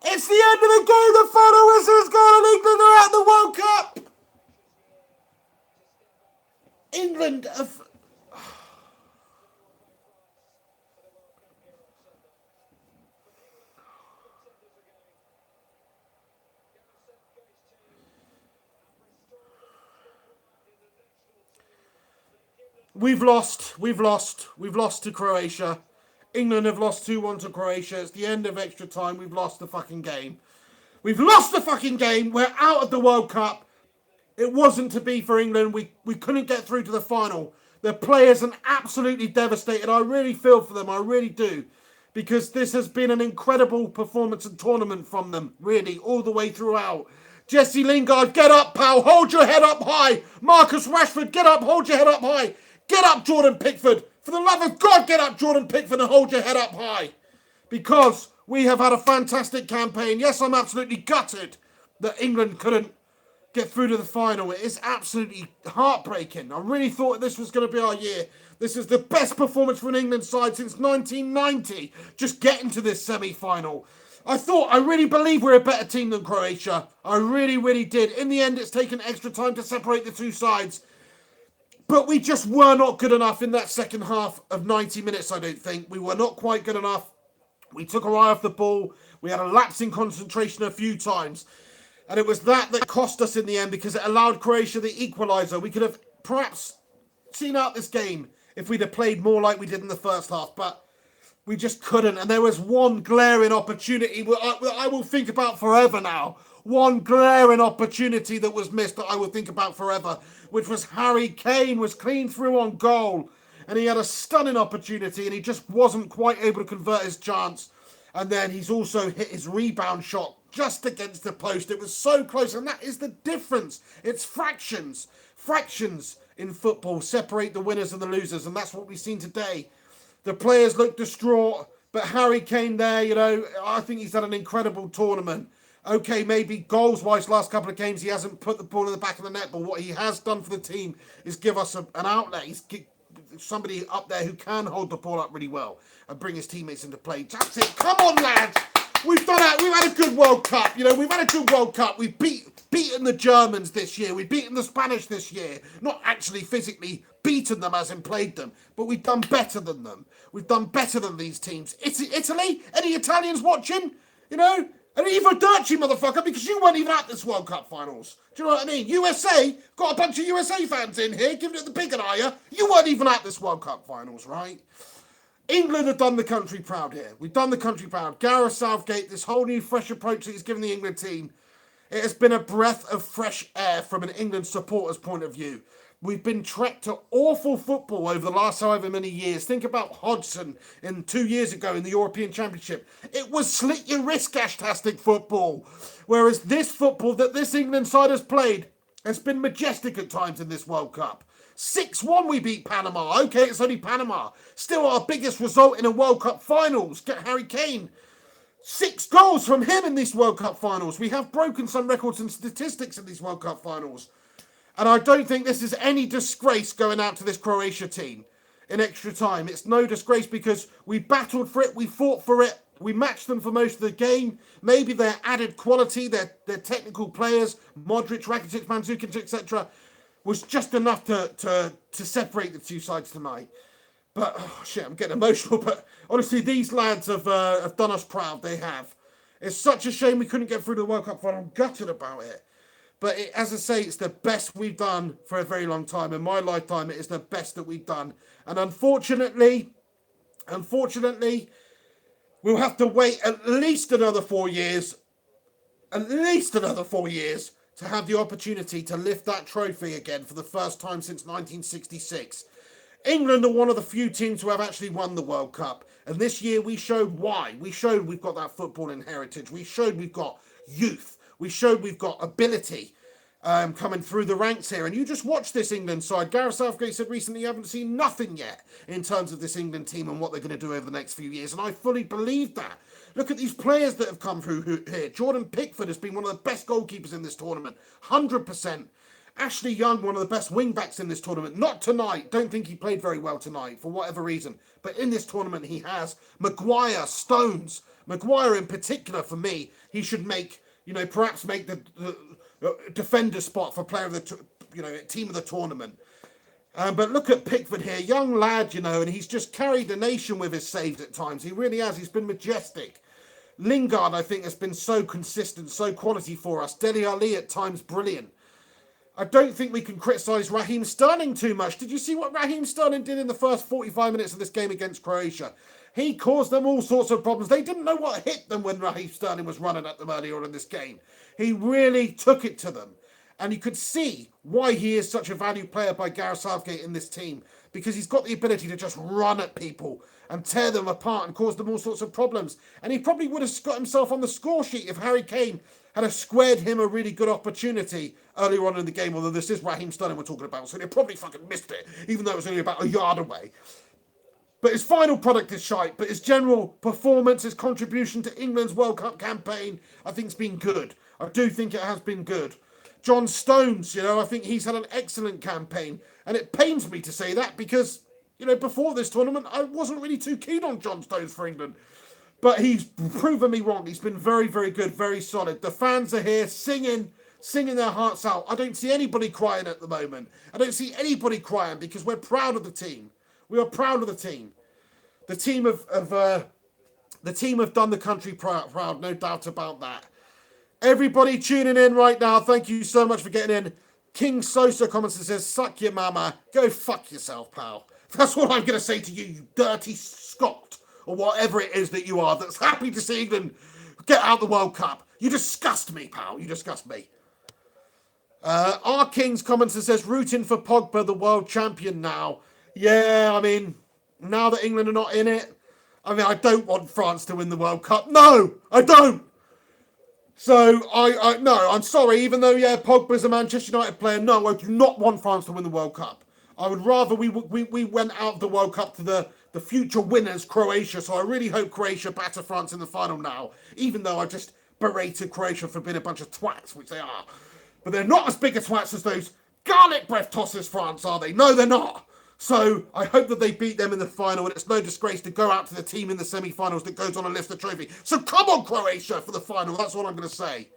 It's the end of the game. The final whistle has gone and England are at the World Cup. England have... We've lost to Croatia. England have lost 2-1 to Croatia. It's the end of extra time. We've lost the fucking game. We've lost the fucking game. We're out of the World Cup. It wasn't to be for England. We couldn't get through to the final. The players are absolutely devastated. I really feel for them. I really do. Because this has been an incredible performance and tournament from them. Really, all the way throughout. Jesse Lingard, get up, pal. Hold your head up high. Marcus Rashford, get up. Hold your head up high. Get up, Jordan Pickford. For the love of God, get up, Jordan Pickford, and hold your head up high. Because we have had a fantastic campaign. Yes, I'm absolutely gutted that England couldn't get through to the final. It is absolutely heartbreaking. I really thought this was going to be our year. This is the best performance for an England side since 1990. Just getting to this semi-final. I really believe we're a better team than Croatia. I really, really did. In the end, it's taken extra time to separate the two sides. But we just were not good enough in that second half of 90 minutes, I don't think. We were not quite good enough. We took our eye off the ball. We had a lapse in concentration a few times. And it was that cost us in the end because it allowed Croatia the equaliser. We could have perhaps seen out this game if we'd have played more like we did in the first half. But we just couldn't. And there was one glaring opportunity that I will think about forever now. One glaring opportunity that was missed that I will think about forever, which was Harry Kane was clean through on goal. And he had a stunning opportunity and he just wasn't quite able to convert his chance. And then he's also hit his rebound shot just against the post. It was so close, and that is the difference. It's fractions. Fractions in football separate the winners and the losers, and that's what we've seen today. The players look distraught, but Harry Kane there, I think he's had an incredible tournament. Okay, maybe goals-wise, last couple of games, he hasn't put the ball in the back of the net, but what he has done for the team is give us an outlet. He's somebody up there who can hold the ball up really well and bring his teammates into play. That's it. Come on, lads. We've done that. We've had a good World Cup. We've had a good World Cup. We've beaten the Germans this year. We've beaten the Spanish this year. Not actually physically beaten them as in played them, but we've done better than them. We've done better than these teams. Italy? Any Italians watching? And even Dirty motherfucker, because you weren't even at this World Cup finals. Do you know what I mean? USA, got a bunch of USA fans in here, giving it the big and eye. You weren't even at this World Cup finals, right? England have done the country proud here. We've done the country proud. Gareth Southgate, this whole new fresh approach that he's given the England team, it has been a breath of fresh air from an England supporter's point of view. We've been trekked to awful football over the last however many years. Think about Hodgson 2 years ago in the European Championship. It was slit your wrist-gastastic football. Whereas this football that this England side has played has been majestic at times in this World Cup. 6-1 we beat Panama. Okay, it's only Panama. Still our biggest result in a World Cup finals. Get Harry Kane. 6 goals from him in these World Cup finals. We have broken some records and statistics in these World Cup finals. And I don't think this is any disgrace going out to this Croatia team in extra time. It's no disgrace because we battled for it, we fought for it, we matched them for most of the game. Maybe their added quality, their technical players, Modric, Rakitic, Mandzukic, etc., was just enough to separate the two sides tonight. But, I'm getting emotional. But honestly, these lads have done us proud. They have. It's such a shame we couldn't get through the World Cup final. I'm gutted about it. But as I say, it's the best we've done for a very long time. In my lifetime, it is the best that we've done. And unfortunately, we'll have to wait at least another 4 years. At least another 4 years to have the opportunity to lift that trophy again for the first time since 1966. England are one of the few teams who have actually won the World Cup. And this year we showed why. We showed we've got that footballing heritage. We showed we've got youth. We showed we've got ability coming through the ranks here. And you just watch this England side. Gareth Southgate said recently you haven't seen nothing yet in terms of this England team and what they're going to do over the next few years. And I fully believe that. Look at these players that have come through here. Jordan Pickford has been one of the best goalkeepers in this tournament. 100%. Ashley Young, one of the best wing-backs in this tournament. Not tonight. Don't think he played very well tonight for whatever reason. But in this tournament he has. Maguire, Stones. Maguire in particular, for me, he should make, perhaps make the defender spot for player of the, team of the tournament. But look at Pickford here. Young lad, and he's just carried the nation with his saves at times. He really has. He's been majestic. Lingard, I think, has been so consistent, so quality for us. Dele Alli at times brilliant. I don't think we can criticise Raheem Sterling too much. Did you see what Raheem Sterling did in the first 45 minutes of this game against Croatia? He caused them all sorts of problems. They didn't know what hit them when Raheem Sterling was running at them earlier in this game. He really took it to them. And you could see why he is such a valued player by Gareth Southgate in this team. Because he's got the ability to just run at people and tear them apart and cause them all sorts of problems. And he probably would have got himself on the score sheet if Harry Kane had squared him a really good opportunity earlier on in the game. Although this is Raheem Sterling we're talking about, so they probably fucking missed it, even though it was only about a yard away. But his final product is shite. But his general performance, his contribution to England's World Cup campaign, I think has been good. I do think it has been good. John Stones, I think he's had an excellent campaign. And it pains me to say that because, before this tournament, I wasn't really too keen on John Stones for England. But he's proven me wrong. He's been very, very good, very solid. The fans are here singing their hearts out. I don't see anybody crying at the moment. I don't see anybody crying because we're proud of the team. We are proud of the team. The team have done the country proud, no doubt about that. Everybody tuning in right now, thank you so much for getting in. King Sosa comments and says, suck your mama. Go fuck yourself, pal. That's what I'm going to say to you, you dirty Scot, or whatever it is that you are, that's happy to see England get out the World Cup. You disgust me, pal. You disgust me. Our King's comments and says, rooting for Pogba, the world champion now. Yeah, now that England are not in it, I don't want France to win the World Cup. No, I don't. So, no, I'm sorry, even though, Pogba's a Manchester United player, no, I do not want France to win the World Cup. I would rather we went out of the World Cup to the future winners, Croatia, so I really hope Croatia batter France in the final now, even though I just berated Croatia for being a bunch of twats, which they are. But they're not as big a twats as those garlic breath tossers France, are they? No, they're not. So I hope that they beat them in the final, and it's no disgrace to go out to the team in the semi-finals that goes on and lifts the trophy. So come on, Croatia, for the final. That's all I'm going to say.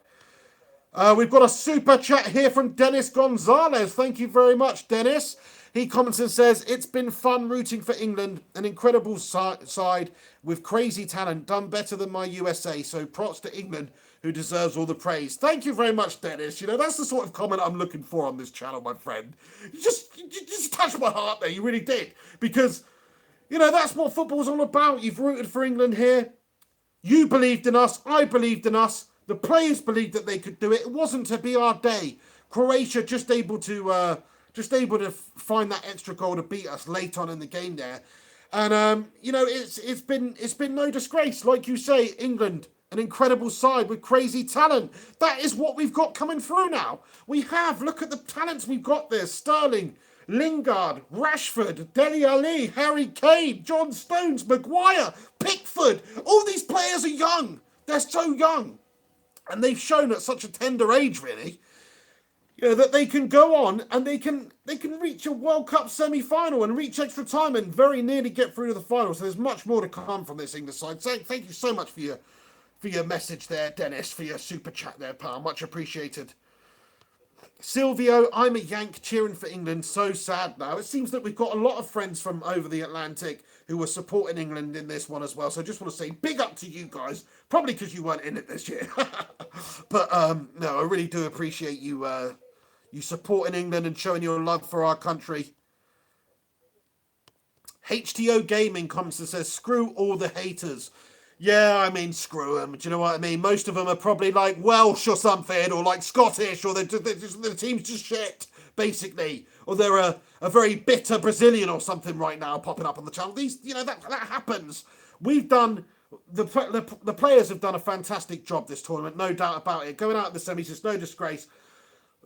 We've got a super chat here from Dennis Gonzalez. Thank you very much, Dennis. He comments and says, it's been fun rooting for England, an incredible side with crazy talent, done better than my USA. So props to England, who deserves all the praise. Thank you very much, Dennis. That's the sort of comment I'm looking for on this channel, my friend. You just touched my heart there. You really did. Because, that's what football's all about. You've rooted for England here. You believed in us. I believed in us. The players believed that they could do it. It wasn't to be our day. Croatia just able to find that extra goal to beat us late on in the game there. And, it's been no disgrace. Like you say, England, an incredible side with crazy talent. That is what we've got coming through now. Look at the talents we've got there. Sterling, Lingard, Rashford, Dele Alli, Harry Kane, John Stones, Maguire, Pickford. All these players are young. They're so young. And they've shown at such a tender age, really, that they can go on and they can reach a World Cup semi-final and reach extra time and very nearly get through to the final. So there's much more to come from this English side. So thank you so much for your message there, Dennis, for your super chat there, pal. Much appreciated. Silvio, I'm a Yank cheering for England. So sad now. It seems that we've got a lot of friends from over the Atlantic who are supporting England in this one as well. So I just want to say big up to you guys. Probably because you weren't in it this year. But no, I really do appreciate you you supporting England and showing your love for our country. HTO Gaming comes and says, screw all the haters. Yeah, screw them. Do you know what I mean? Most of them are probably like Welsh or something, or like Scottish, or the team's just shit, basically. Or they're a very bitter Brazilian or something right now popping up on the channel. That happens. We've done, the players have done a fantastic job this tournament, no doubt about it. Going out in the semis is no disgrace.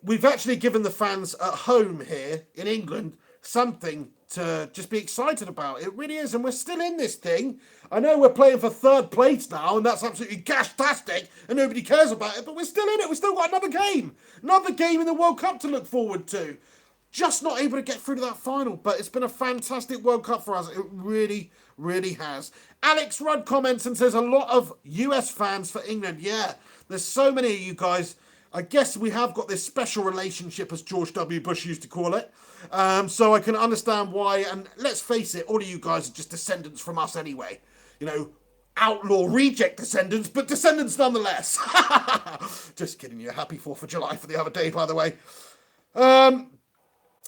We've actually given the fans at home here in England something to just be excited about. It really is, and we're still in this thing. I know we're playing for third place now, and that's absolutely gastastic, and nobody cares about it, but we're still in it. We've still got another game in the World Cup to look forward to. Just not able to get through to that final, but it's been a fantastic World Cup for us. It really, really has. Alex Rudd comments and says a lot of US fans for England. Yeah, there's so many of you guys. I guess we have got this special relationship, as George W. Bush used to call it. So I can understand why. And let's face it, all of you guys are just descendants from us anyway. You know, outlaw reject descendants, but descendants nonetheless. Just kidding you. Happy 4th of July for the other day, by the way.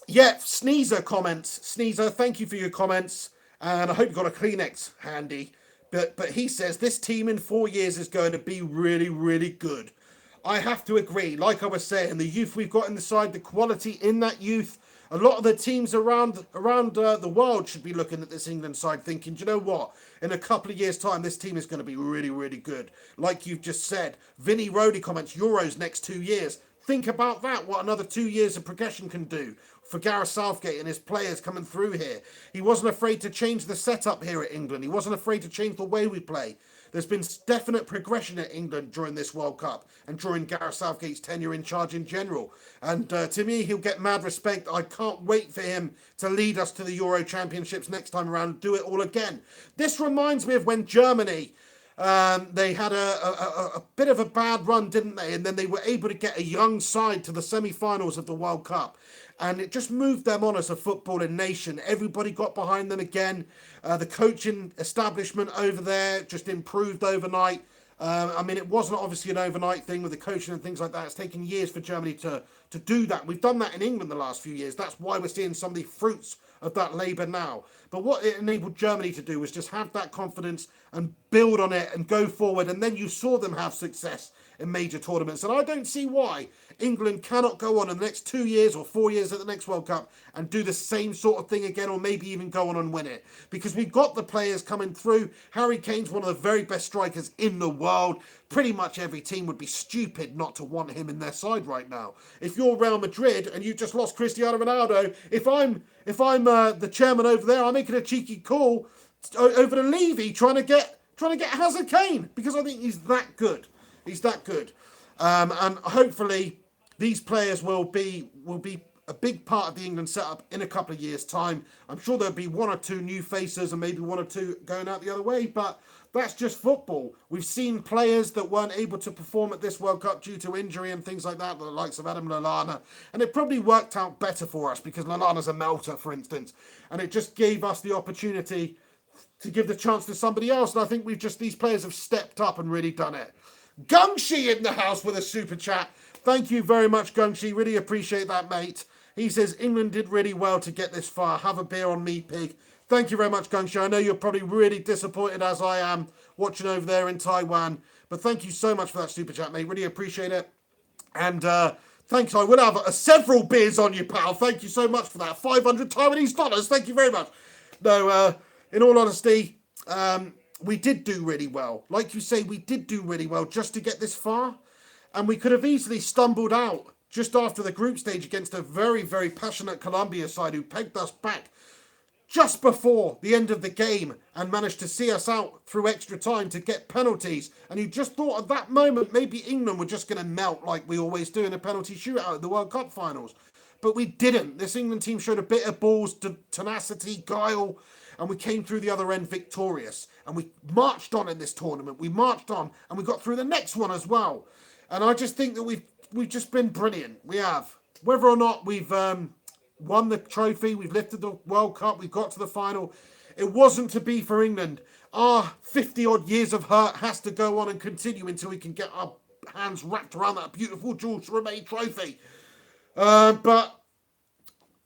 Yeah, Sneezer comments. Sneezer, thank you for your comments. And I hope you got a Kleenex handy. But he says this team in 4 years is going to be really, really good. I have to agree. Like I was saying, the youth we've got in the side, the quality in that youth, a lot of the teams around the world should be looking at this England side thinking, do you know what? In a couple of years' time, this team is going to be really, really good. Like you've just said, Vinny Rody comments, Euros next 2 years. Think about that, what another 2 years of progression can do for Gareth Southgate and his players coming through here. He wasn't afraid to change the setup here at England. He wasn't afraid to change the way we play. There's been definite progression at England during this World Cup and during Gareth Southgate's tenure in charge in general. And to me, he'll get mad respect. I can't wait for him to lead us to the Euro Championships next time around, do it all again. This reminds me of when Germany, they had a bit of a bad run, didn't they? And then they were able to get a young side to the semi-finals of the World Cup. And it just moved them on as a footballing nation. Everybody got behind them again. The coaching establishment over there just improved overnight. I mean, it wasn't obviously an overnight thing with the coaching and things like that. It's taken years for Germany to do that. We've done that in England the last few years. That's why we're seeing some of the fruits of that labour now. But what it enabled Germany to do was just have that confidence and build on it and go forward. And then you saw them have success in major tournaments. And I don't see why England cannot go on in the next 2 years or 4 years at the next World Cup and do the same sort of thing again, or maybe even go on and win it. Because we've got the players coming through. Harry Kane's one of the very best strikers in the world. Pretty much every team would be stupid not to want him in their side right now. If you're Real Madrid and you just lost Cristiano Ronaldo, if I'm the chairman over there, I'm making a cheeky call over to Levy trying to get Hazard Kane, because I think he's that good. He's that good. And hopefully these players will be a big part of the England setup in a couple of years' time. I'm sure there'll be 1 or 2 new faces and maybe 1 or 2 going out the other way, but that's just football. We've seen players that weren't able to perform at this World Cup due to injury and things like that, the likes of Adam Lallana, and it probably worked out better for us because Lallana's a melter, for instance, and it just gave us the opportunity to give the chance to somebody else, and I think these players have stepped up and really done it. Gungshi in the house with a super chat. Thank you very much, Gungshi. Really appreciate that, mate. He says, England did really well to get this far. Have a beer on me, pig. Thank you very much, Gungshi. I know you're probably really disappointed, as I am, watching over there in Taiwan. But thank you so much for that super chat, mate. Really appreciate it. And thanks. I will have several beers on you, pal. Thank you so much for that. 500 Taiwanese dollars. Thank you very much. No, in all honesty, we did do really well. Like you say, we did do really well just to get this far. And we could have easily stumbled out just after the group stage against a very, very passionate Colombia side who pegged us back just before the end of the game and managed to see us out through extra time to get penalties. And you just thought at that moment maybe England were just going to melt like we always do in a penalty shootout at the World Cup finals. But we didn't. This England team showed a bit of balls, tenacity, guile, and we came through the other end victorious. And we marched on in this tournament. We marched on and we got through the next one as well. And I just think that we've just been brilliant. We have. Whether or not we've won the trophy, we've lifted the World Cup, we've got to the final, it wasn't to be for England. Our 50-odd years of hurt has to go on and continue until we can get our hands wrapped around that beautiful Jules Rimet trophy. But,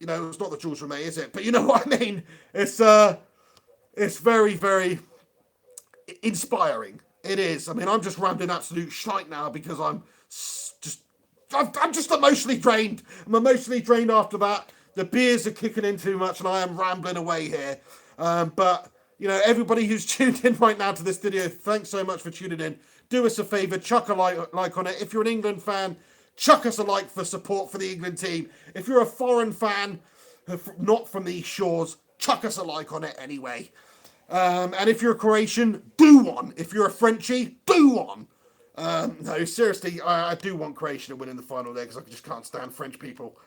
you know, it's not the Jules Rimet, is it? But you know what I mean? It's very, very inspiring. It is. I mean, I'm just rambling absolute shite now because I'm just emotionally drained. I'm emotionally drained after that. The beers are kicking in too much and I am rambling away here. But, you know, everybody who's tuned in right now to this video, thanks so much for tuning in. Do us a favour, chuck a like on it. If you're an England fan, chuck us a like for support for the England team. If you're a foreign fan, not from these shores, chuck us a like on it anyway. And if you're a Croatian, do one. If you're a Frenchie, do one. No, seriously, I do want Croatia to win in the final there because I just can't stand French people.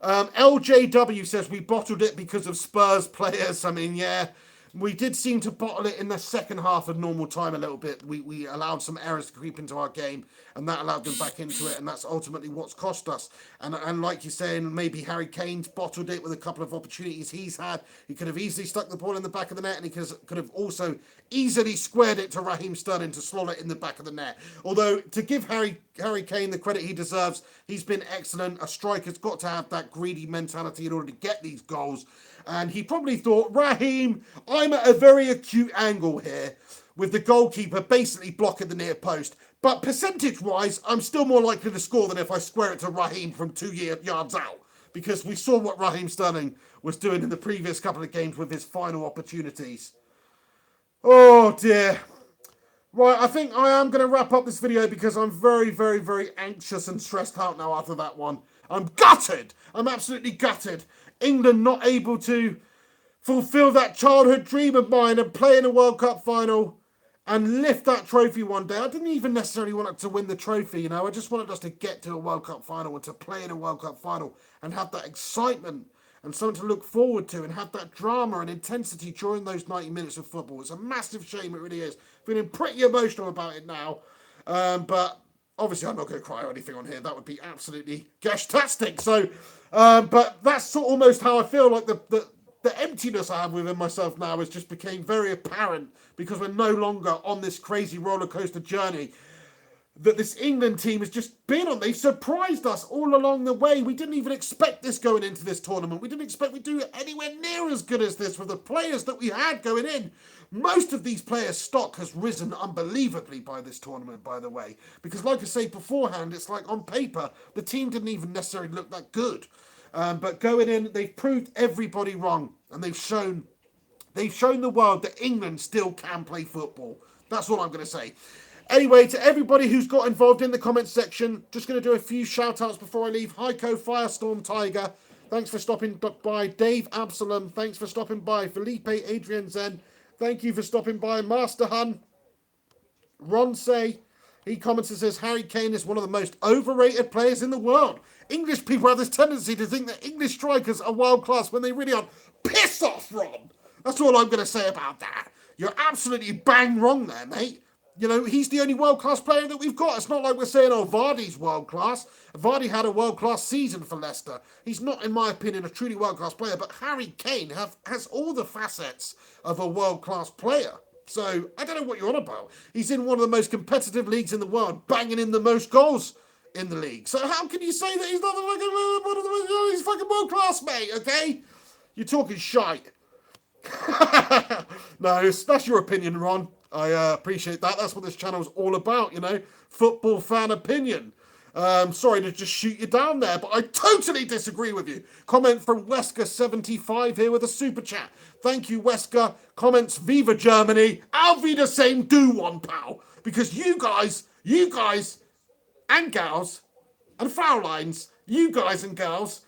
LJW says we bottled it because of Spurs players. I mean, yeah, we did seem to bottle it in the second half of normal time a little bit. We allowed some errors to creep into our game, and that allowed them back into it, and that's ultimately what's cost us. And like you're saying, maybe Harry Kane's bottled it with a couple of opportunities he's had. He could have easily stuck the ball in the back of the net, and he could have also easily squared it to Raheem Sterling to slot it in the back of the net. Although, to give Harry Kane the credit he deserves, he's been excellent. A striker's got to have that greedy mentality in order to get these goals. And he probably thought, Raheem, I'm at a very acute angle here with the goalkeeper basically blocking the near post. But percentage-wise, I'm still more likely to score than if I square it to Raheem from 2 yards out. Because we saw what Raheem Sterling was doing in the previous couple of games with his final opportunities. Oh, dear. Right, I think I am going to wrap up this video because I'm very, very, very anxious and stressed out now after that one. I'm gutted. I'm absolutely gutted. England not able to fulfill that childhood dream of mine and play in a World Cup final and lift that trophy one day. I didn't even necessarily want it to win the trophy, you know. I just wanted us to get to a World Cup final and to play in a World Cup final and have that excitement and something to look forward to and have that drama and intensity during those 90 minutes of football. It's a massive shame, it really is. Feeling pretty emotional about it now. But obviously I'm not going to cry or anything on here. That would be absolutely gashtastic. So, but that's almost how I feel. Like the emptiness I have within myself now has just became very apparent because we're no longer on this crazy roller coaster journey that this England team has just been on. They've surprised us all along the way. We didn't even expect this going into this tournament. We didn't expect we'd do it anywhere near as good as this with the players that we had going in. Most of these players' stock has risen unbelievably by this tournament, by the way. Because like I say beforehand, it's like on paper, the team didn't even necessarily look that good. But going in, they've proved everybody wrong. And they've shown the world that England still can play football. That's all I'm going to say. Anyway, to everybody who's got involved in the comments section, just going to do a few shout-outs before I leave. Heiko Firestorm Tiger, thanks for stopping by. Dave Absalom, thanks for stopping by. Felipe Adrian Zen, thank you for stopping by. Master Hun, Ron Say, he comments and says, Harry Kane is one of the most overrated players in the world. English people have this tendency to think that English strikers are world-class when they really aren't. Piss off, Ron! That's all I'm going to say about that. You're absolutely bang wrong there, mate. You know, he's the only world-class player that we've got. It's not like we're saying, oh, Vardy's world-class. Vardy had a world-class season for Leicester. He's not, in my opinion, a truly world-class player, but Harry Kane has all the facets of a world-class player. So, I don't know what you're on about. He's in one of the most competitive leagues in the world, banging in the most goals in the league. So how can you say that he's not he's fucking world-class, mate, okay? You're talking shite. No, that's your opinion, Ron. I appreciate that. That's what this channel's all about, you know. Football fan opinion. Sorry to just shoot you down there, but I totally disagree with you. Comment from Wesker75 here with a super chat. Thank you, Wesker. Comments, Viva Germany. Auf Wiedersehen, do one, pal. Because you guys and gals and Fraulines, you guys and gals,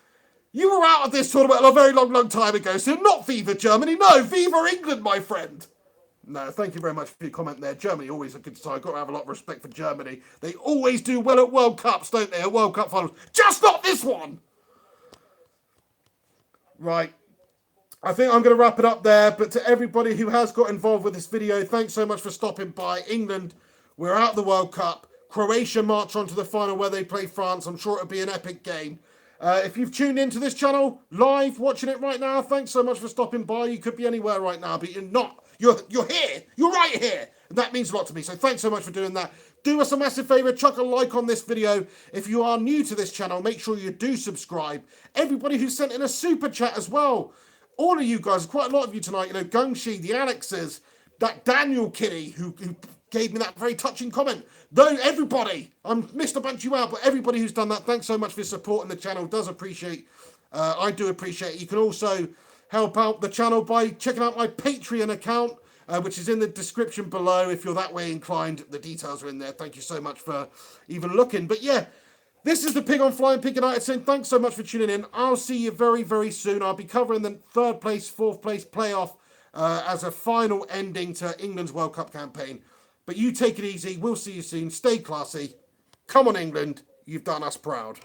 you were out of this tournament a very long, long time ago. So not Viva Germany. No, Viva England, my friend. No, thank you very much for your comment there. Germany, always a good side. Got to have a lot of respect for Germany. They always do well at World Cups, don't they? At World Cup finals. Just not this one! Right. I think I'm going to wrap it up there. But to everybody who has got involved with this video, thanks so much for stopping by. England, we're out of the World Cup. Croatia march on to the final where they play France. I'm sure it'll be an epic game. If you've tuned into this channel, live, watching it right now, thanks so much for stopping by. You could be anywhere right now, but you're not. You're here. You're right here. And that means a lot to me. So thanks so much for doing that. Do us a massive favour. Chuck a like on this video. If you are new to this channel, make sure you do subscribe. Everybody who sent in a super chat as well. All of you guys, quite a lot of you tonight. You know, Gungshi, the Alexes, that Daniel Kinney who gave me that very touching comment. Though everybody, I missed a bunch of you out, but everybody who's done that, thanks so much for supporting the channel. Does appreciate. I do appreciate it. You can also help out the channel by checking out my Patreon account, which is in the description below. If you're that way inclined, the details are in there. Thank you so much for even looking. But yeah, This is the Pig on Flying Pig United saying thanks so much for tuning in. I'll see you very, very soon. I'll be covering the 3rd place, 4th place playoff as a final ending to England's World Cup campaign. But you take it easy. We'll see you soon. Stay classy. Come on, England. You've done us proud.